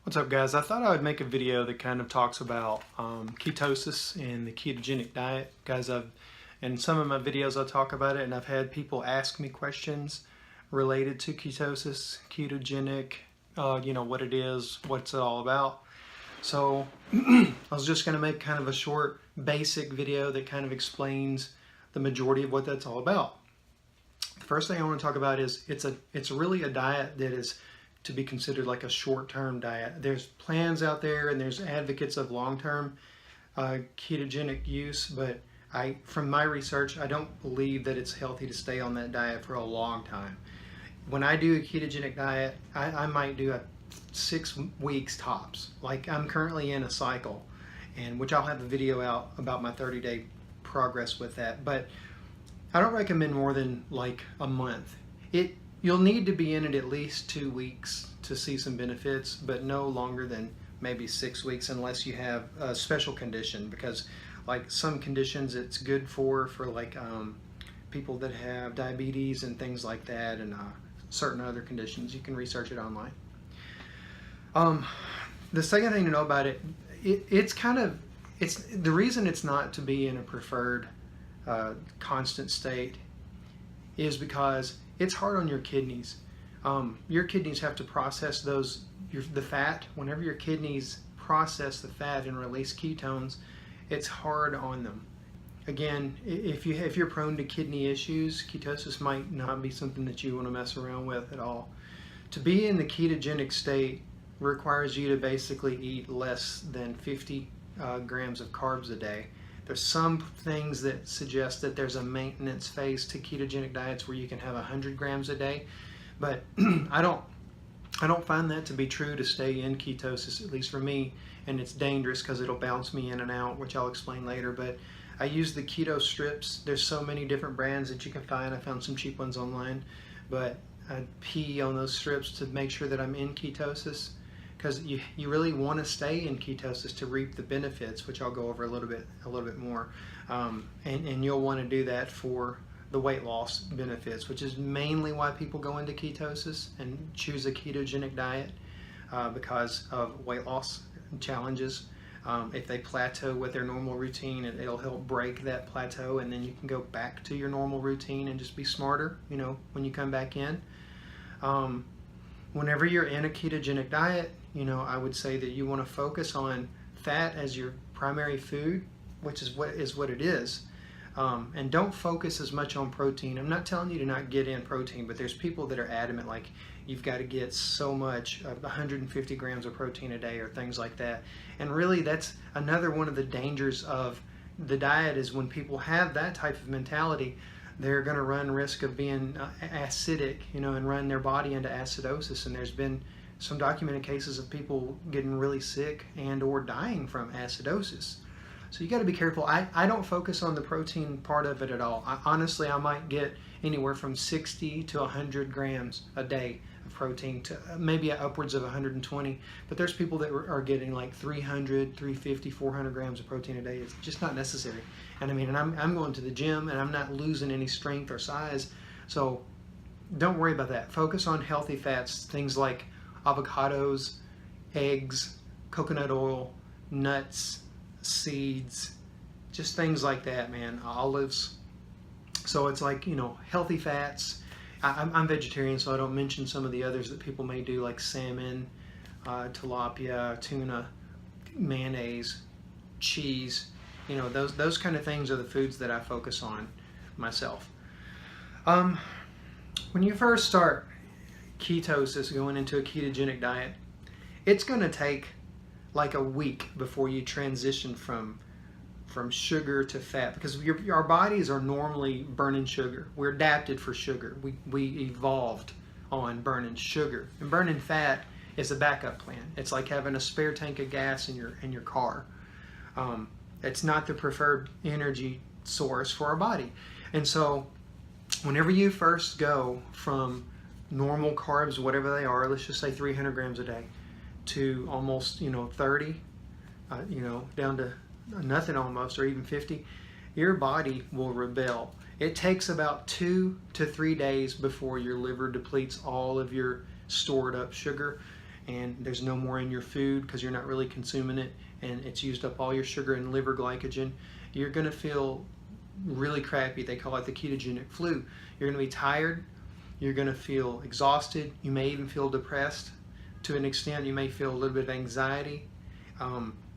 What's up, guys? I thought I would make a video that kind of talks about ketosis and the ketogenic diet. Guys, in some of my videos I talk about it, and I've had people ask me questions related to ketosis, ketogenic, what it is, what's it all about. So I was just going to make kind of a short, basic video that kind of explains the majority of what that's all about. The first thing I want to talk about is it's really a diet that is to be considered like a short-term diet. There's plans out there and there's advocates of long-term ketogenic use, but from my research, I don't believe that it's healthy to stay on that diet for a long time. When I do a ketogenic diet, I might do a 6 weeks tops. Like I'm currently in a cycle, and which I'll have a video out about my 30-day progress with that, but I don't recommend more than like a month. You'll need to be in it at least 2 weeks to see some benefits, but no longer than maybe 6 weeks unless you have a special condition, because like some conditions it's good for like people that have diabetes and things like that, and certain other conditions. You can research it online. The second thing to know about it's the reason it's not to be in a preferred constant state is because it's hard on your kidneys. Your kidneys have to process the fat. Whenever your kidneys process the fat and release ketones, it's hard on them. Again, if you're prone to kidney issues, ketosis might not be something that you want to mess around with at all. To be in the ketogenic state requires you to basically eat less than 50 grams of carbs a day. There's some things that suggest that there's a maintenance phase to ketogenic diets where you can have 100 grams a day, but I don't find that to be true to stay in ketosis, at least for me, and it's dangerous because it'll bounce me in and out, which I'll explain later. But I use the keto strips. There's so many different brands that you can find. I found some cheap ones online, but I pee on those strips to make sure that I'm in ketosis, because you really want to stay in ketosis to reap the benefits, which I'll go over a little bit more, and you'll want to do that for the weight loss benefits, which is mainly why people go into ketosis and choose a ketogenic diet, because of weight loss challenges. If they plateau with their normal routine, it'll help break that plateau, and then you can go back to your normal routine and just be smarter, when you come back in. Whenever you're in a ketogenic diet, I would say that you want to focus on fat as your primary food, which is what it is, and don't focus as much on protein. I'm not telling you to not get in protein, but there's people that are adamant like you've got to get so much, 150 grams of protein a day or things like that. And really, that's another one of the dangers of the diet, is when people have that type of mentality, they're going to run risk of being acidic, and run their body into acidosis. And there's been some documented cases of people getting really sick and or dying from acidosis. So you got to be careful. I don't focus on the protein part of it at all. Honestly, I might get anywhere from 60 to 100 grams a day of protein, to maybe upwards of 120. But there's people that are getting like 300, 350, 400 grams of protein a day. It's just not necessary. And I'm going to the gym and I'm not losing any strength or size. So don't worry about that. Focus on healthy fats, things like avocados, eggs, coconut oil, nuts, seeds, just things like that, man. Olives. So it's like, healthy fats. I'm vegetarian, so I don't mention some of the others that people may do, like salmon, tilapia, tuna, mayonnaise, cheese. Those kind of things are the foods that I focus on myself. When you first start ketosis, going into a ketogenic diet, it's going to take like a week before you transition from sugar to fat, because our bodies are normally burning sugar. We're adapted for sugar. We evolved on burning sugar, and burning fat is a backup plan. It's like having a spare tank of gas in your car. It's not the preferred energy source for our body. And so whenever you first go from normal carbs, whatever they are, let's just say 300 grams a day, to almost 30, down to nothing almost, or even 50, your body will rebel. It takes about 2 to 3 days before your liver depletes all of your stored up sugar. and there's no more in your food because you're not really consuming it, and it's used up all your sugar and liver glycogen, you're going to feel really crappy. They call it the ketogenic flu. You're going to be tired. You're going to feel exhausted. You may even feel depressed. To an extent, you may feel a little bit of anxiety.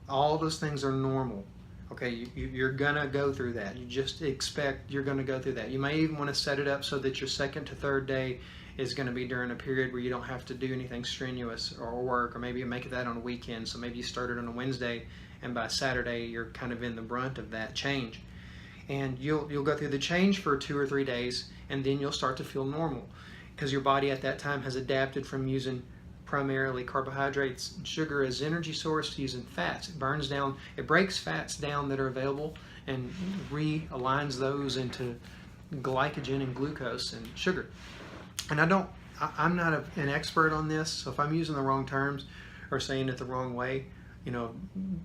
All those things are normal. Okay, you're going to go through that. You just expect you're going to go through that. You may even want to set it up so that your second to third day is going to be during a period where you don't have to do anything strenuous or work, or maybe you make it that on a weekend. So maybe you start it on a Wednesday, and by Saturday you're kind of in the brunt of that change. And you'll go through the change for 2 or 3 days, and then you'll start to feel normal because your body at that time has adapted from using primarily carbohydrates and sugar as energy source to using fats. It burns down, it breaks fats down that are available and realigns those into glycogen and glucose and sugar. And I'm not an expert on this, so if I'm using the wrong terms or saying it the wrong way,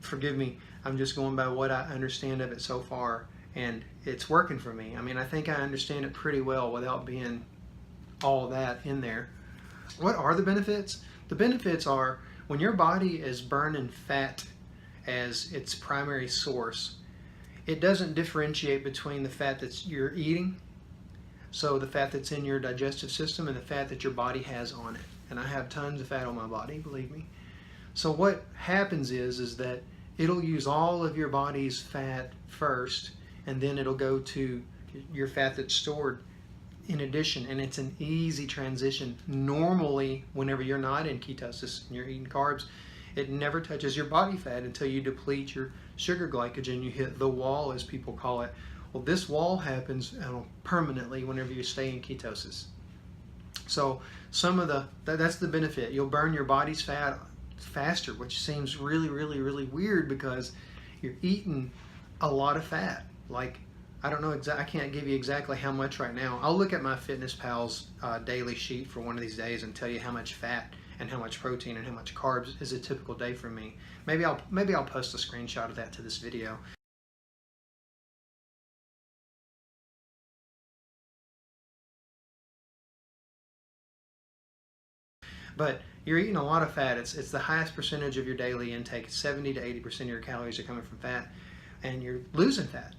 forgive me. I'm just going by what I understand of it so far, and it's working for me. I mean, I think I understand it pretty well without being all that in there. What are the benefits? The benefits are when your body is burning fat as its primary source, it doesn't differentiate between the fat that you're eating, so the fat that's in your digestive system, and the fat that your body has on it. And I have tons of fat on my body, believe me. So what happens is that it'll use all of your body's fat first, and then it'll go to your fat that's stored in addition, and it's an easy transition. Normally, whenever you're not in ketosis and you're eating carbs, it never touches your body fat until you deplete your sugar glycogen. You hit the wall, as people call it. Well, this wall happens permanently whenever you stay in ketosis. So that's the benefit. You'll burn your body's fat faster, which seems really, really, really weird because you're eating a lot of fat. Like, I don't know I can't give you exactly how much right now. I'll look at my FitnessPal's daily sheet for one of these days and tell you how much fat and how much protein and how much carbs is a typical day for me. Maybe I'll post a screenshot of that to this video. But you're eating a lot of fat. It's the highest percentage of your daily intake. 70 to 80% of your calories are coming from fat, and you're losing fat.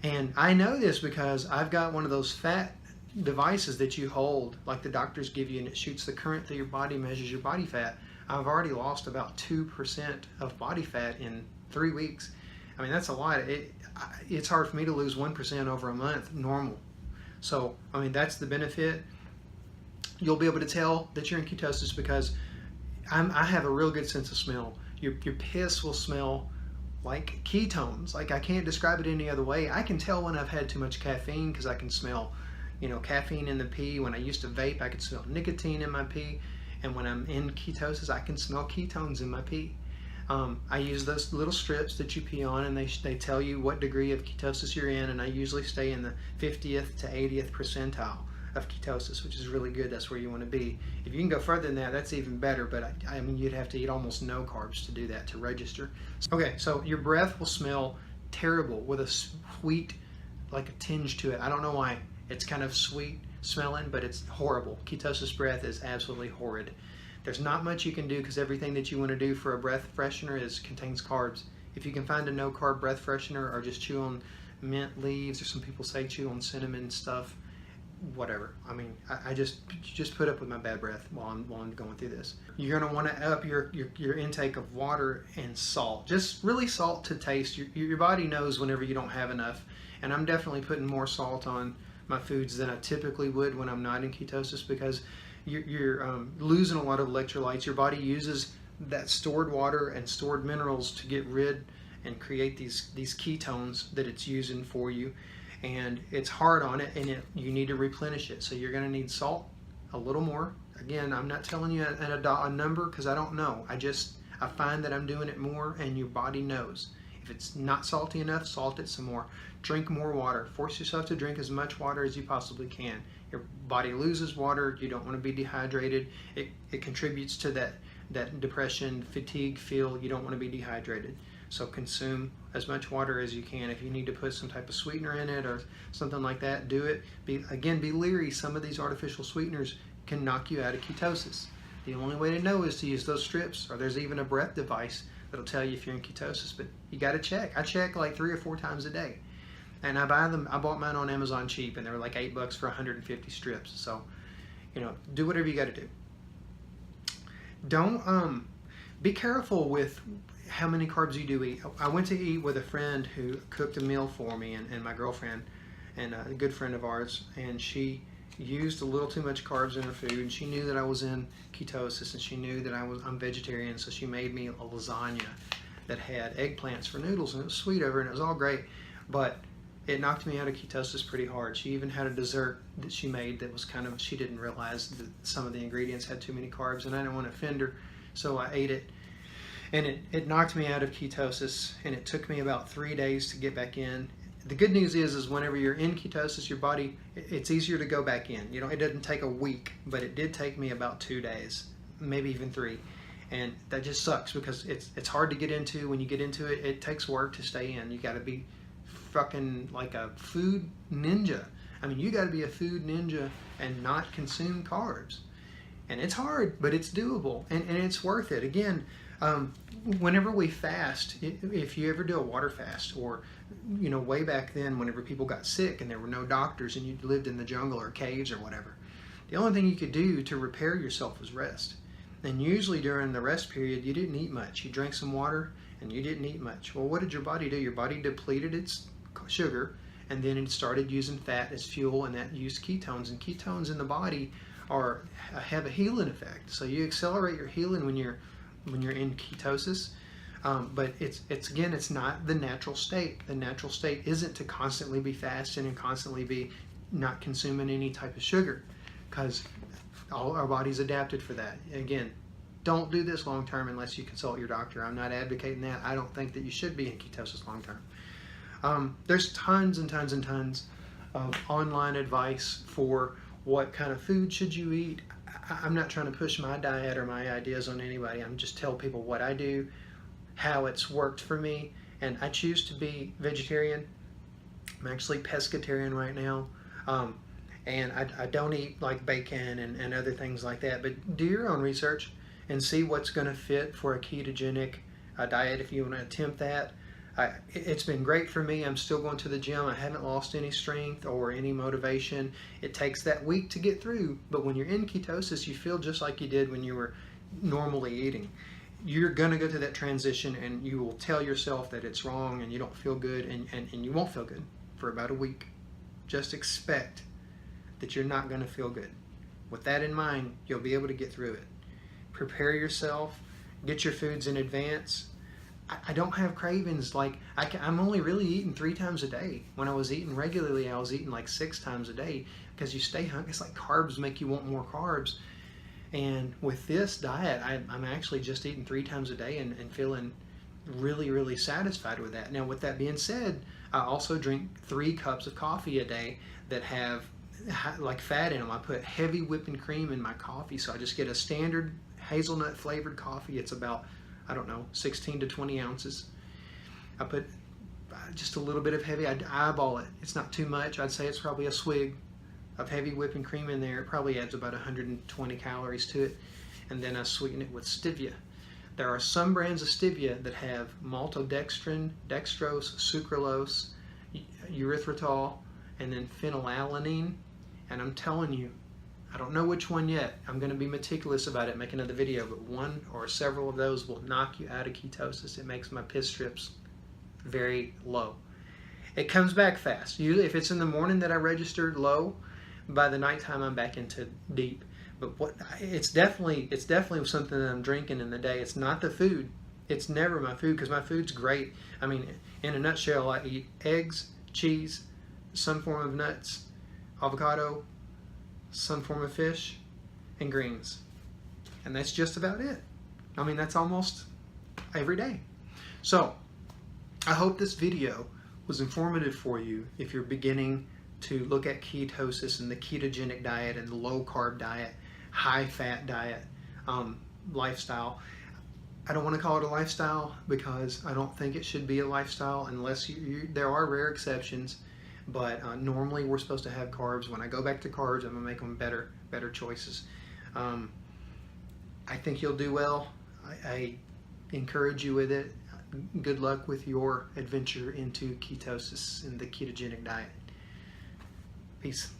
And I know this because I've got one of those fat devices that you hold, like the doctors give you, and it shoots the current through your body, measures your body fat. I've already lost about 2% of body fat in 3 weeks. I mean, that's a lot. It's hard for me to lose 1% over a month, normal. So, I mean, that's the benefit. You'll be able to tell that you're in ketosis because I have a real good sense of smell. Your piss will smell like ketones. Like, I can't describe it any other way. I can tell when I've had too much caffeine because I can smell, caffeine in the pee. When I used to vape, I could smell nicotine in my pee. And when I'm in ketosis, I can smell ketones in my pee. I use those little strips that you pee on, and they tell you what degree of ketosis you're in, and I usually stay in the 50th to 80th percentile of ketosis, which is really good. That's where you want to be. If you can go further than that, that's even better, but I mean, you'd have to eat almost no carbs to do that, to register. Okay, so your breath will smell terrible with a sweet, like a tinge to it. I don't know why. It's kind of sweet smelling, but it's horrible. Ketosis breath is absolutely horrid. There's not much you can do because everything that you want to do for a breath freshener contains carbs. If you can find a no carb breath freshener, or just chew on mint leaves, or some people say chew on cinnamon stuff, whatever. I mean, I just put up with my bad breath while I'm going through this. You're going to want to up your intake of water and salt. Just really salt to taste. Your body knows whenever you don't have enough, and I'm definitely putting more salt on my foods than I typically would when I'm not in ketosis because you're losing a lot of electrolytes. Your body uses that stored water and stored minerals to get rid and create these ketones that it's using for you. And it's hard on it, and you need to replenish it. So you're going to need salt a little more. Again, I'm not telling you a number because I don't know. I find that I'm doing it more, and your body knows. If it's not salty enough, salt it some more. Drink more water. Force yourself to drink as much water as you possibly can. Your body loses water. You don't want to be dehydrated. It contributes to that depression, fatigue feel. You don't want to be dehydrated. So consume as much water as you can. If you need to put some type of sweetener in it or something like that, do it. Be leery. Some of these artificial sweeteners can knock you out of ketosis. The only way to know is to use those strips, or there's even a breath device that'll tell you if you're in ketosis. But you got to check. I check like 3 or 4 times a day, and I bought mine on Amazon cheap, and they were like $8 for 150 strips. So, do whatever you got to do. Don't be careful with how many carbs you do eat. I went to eat with a friend who cooked a meal for me, and my girlfriend, and a good friend of ours, and she used a little too much carbs in her food, and she knew that I was in ketosis, and she knew that I'm vegetarian, so she made me a lasagna that had eggplants for noodles, and it was sweet over, and it was all great, but it knocked me out of ketosis pretty hard. She even had a dessert that she made that was she didn't realize that some of the ingredients had too many carbs, and I didn't want to offend her, so I ate it, and it knocked me out of ketosis, and it took me about 3 days to get back in. The good news is whenever you're in ketosis, your body, it's easier to go back in. It doesn't take a week, but it did take me about 2 days, maybe even 3. And that just sucks because it's hard to get into. When you get into it, it takes work to stay in. You got to be fucking like a food ninja. I mean, you got to be a food ninja and not consume carbs. And it's hard, but it's doable, and it's worth it. Again, whenever we fast, if you ever do a water fast, or way back then whenever people got sick and there were no doctors and you lived in the jungle or caves or whatever, the only thing you could do to repair yourself was rest. And usually during the rest period, you didn't eat much. You drank some water and you didn't eat much. Well, what did your body do? Your body depleted its sugar, and then it started using fat as fuel, and that used ketones, and ketones in the body have a healing effect. So you accelerate your healing when you're in ketosis. But it's not the natural state. The natural state isn't to constantly be fasting and constantly be not consuming any type of sugar, because all our body's adapted for that. Again, don't do this long term unless you consult your doctor. I'm not advocating that. I don't think that you should be in ketosis long term. There's tons and tons and tons of online advice for what kind of food should you eat. I'm not trying to push my diet or my ideas on anybody. I'm just telling people what I do, how it's worked for me, and I choose to be vegetarian. I'm actually pescatarian right now, and I don't eat like bacon and other things like that. But do your own research and see what's going to fit for a ketogenic diet if you want to attempt that. It's been great for me. I'm still going to the gym. I haven't lost any strength or any motivation. It takes that week to get through, but when you're in ketosis, you feel just like you did when you were normally eating. You're going to go through that transition, and you will tell yourself that it's wrong and you don't feel good, and you won't feel good for about a week. Just expect that you're not going to feel good. With that in mind, you'll be able to get through it. Prepare yourself. Get your foods in advance. I don't have cravings. I'm only really eating 3 times a day. When I was eating regularly, I was eating like 6 times a day, because you stay hungry. It's like carbs make you want more carbs. And with this diet, I'm actually just eating 3 times a day and feeling really, really satisfied with that. Now, with that being said, I also drink 3 cups of coffee a day that have like fat in them. I put heavy whipping cream in my coffee, so I just get a standard hazelnut flavored coffee. It's about, 16 to 20 ounces. I put just a little bit of heavy, I eyeball it. It's not too much. I'd say it's probably a swig of heavy whipping cream in there. It probably adds about 120 calories to it. And then I sweeten it with stevia. There are some brands of stevia that have maltodextrin, dextrose, sucralose, erythritol, and then phenylalanine. And I'm telling you, I don't know which one yet. I'm going to be meticulous about it, make another video, but one or several of those will knock you out of ketosis. It makes my piss strips very low. It comes back fast. Usually, if it's in the morning that I registered low, by the nighttime I'm back into deep. But it's definitely something that I'm drinking in the day. It's not the food. It's never my food, because my food's great. I mean, in a nutshell, I eat eggs, cheese, some form of nuts, avocado, some form of fish, and greens. And that's just about it. I mean, that's almost every day. So, I hope this video was informative for you if you're beginning to look at ketosis and the ketogenic diet and the low carb diet, high fat diet, lifestyle. I don't want to call it a lifestyle because I don't think it should be a lifestyle unless there are rare exceptions. But normally we're supposed to have carbs. When I go back to carbs, I'm going to make them better choices. I think you'll do well. I encourage you with it. Good luck with your adventure into ketosis and the ketogenic diet. Peace.